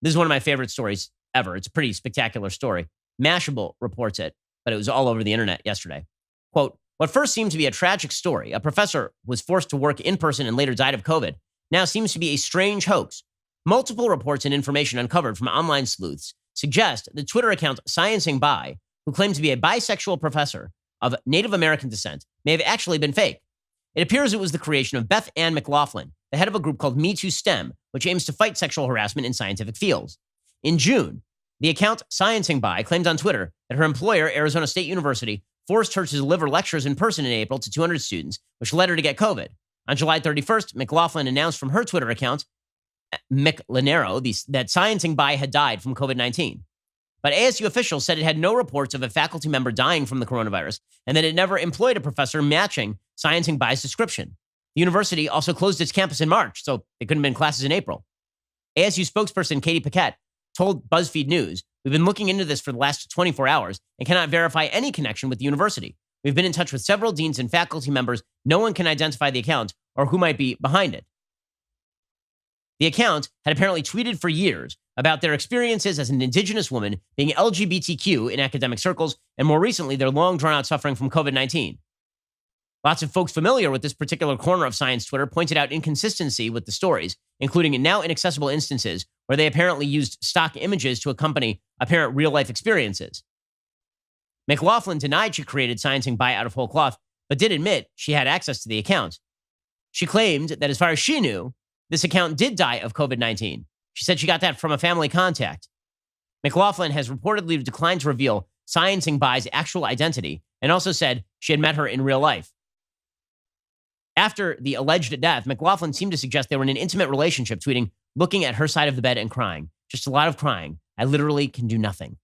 This is one of my favorite stories ever. It's a pretty spectacular story. Mashable reports it, but it was all over the internet yesterday. Quote, what first seemed to be a tragic story, a professor was forced to work in person and later died of COVID, now seems to be a strange hoax. Multiple reports and information uncovered from online sleuths suggest the Twitter account Sciencing Bi, who claims to be a bisexual professor of Native American descent, may have actually been fake. It appears it was the creation of Beth Ann McLaughlin, the head of a group called Me Too STEM, which aims to fight sexual harassment in scientific fields. In June, the account Sciencing Bi claimed on Twitter that her employer, Arizona State University, forced her to deliver lectures in person in April to 200 students, which led her to get COVID. On July 31st, McLaughlin announced from her Twitter account, McLinero, that Sciencing Bi had died from COVID-19. But ASU officials said it had no reports of a faculty member dying from the coronavirus, and that it never employed a professor matching Sciencing Bi's description. The university also closed its campus in March, so it couldn't have been classes in April. ASU spokesperson Katie Paquette told BuzzFeed News, we've been looking into this for the last 24 hours and cannot verify any connection with the university. We've been in touch with several deans and faculty members. No one can identify the account or who might be behind it. The account had apparently tweeted for years about their experiences as an indigenous woman being LGBTQ in academic circles, and more recently, their long drawn-out suffering from COVID-19. Lots of folks familiar with this particular corner of science Twitter pointed out inconsistency with the stories, including in now inaccessible instances where they apparently used stock images to accompany apparent real-life experiences. McLaughlin denied she created Sciencing Bi out of whole cloth, but did admit she had access to the account. She claimed that as far as she knew, this account did die of COVID-19. She said she got that from a family contact. McLaughlin has reportedly declined to reveal Sciencing Bi's actual identity and also said she had met her in real life. After the alleged death, McLaughlin seemed to suggest they were in an intimate relationship, tweeting, looking at her side of the bed and crying. Just a lot of crying. I literally can do nothing.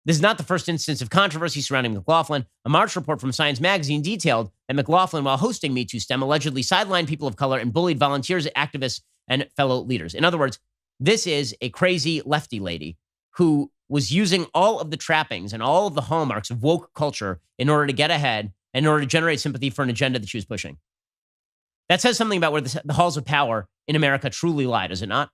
This is not the first instance of controversy surrounding McLaughlin. A March report from Science magazine detailed that McLaughlin, while hosting Me Too STEM, allegedly sidelined people of color and bullied volunteers, activists, and fellow leaders. In other words, this is a crazy lefty lady who was using all of the trappings and all of the hallmarks of woke culture in order to get ahead and in order to generate sympathy for an agenda that she was pushing. That says something about where the halls of power in America truly lie, does it not?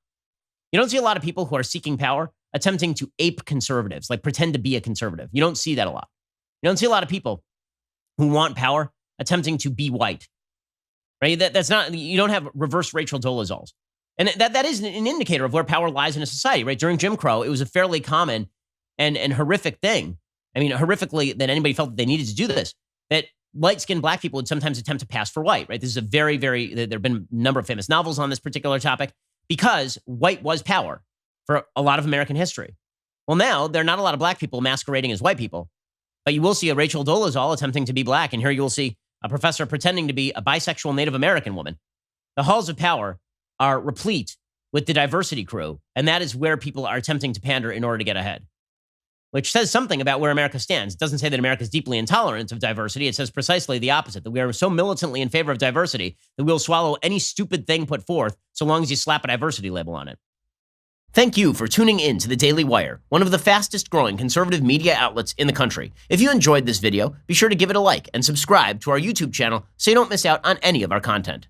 You don't see a lot of people who are seeking power attempting to ape conservatives, like pretend to be a conservative. You don't see that a lot. You don't see a lot of people who want power attempting to be white, right? That's not, you don't have reverse Rachel Dolezals. And that is an indicator of where power lies in a society, right? During Jim Crow, it was a fairly common and horrific thing. I mean, horrifically that anybody felt that they needed to do this, that light-skinned black people would sometimes attempt to pass for white, right? This is a very, there have been a number of famous novels on this particular topic because white was power for a lot of American history. Well, now there are not a lot of black people masquerading as white people, but you will see a Rachel Dolezal attempting to be black, and here you will see a professor pretending to be a bisexual Native American woman. The halls of power are replete with the diversity crew, and that is where people are attempting to pander in order to get ahead, which says something about where America stands. It doesn't say that America is deeply intolerant of diversity. It says precisely the opposite, that we are so militantly in favor of diversity that we'll swallow any stupid thing put forth so long as you slap a diversity label on it. Thank you for tuning in to The Daily Wire, one of the fastest growing conservative media outlets in the country. If you enjoyed this video, be sure to give it a like and subscribe to our YouTube channel so you don't miss out on any of our content.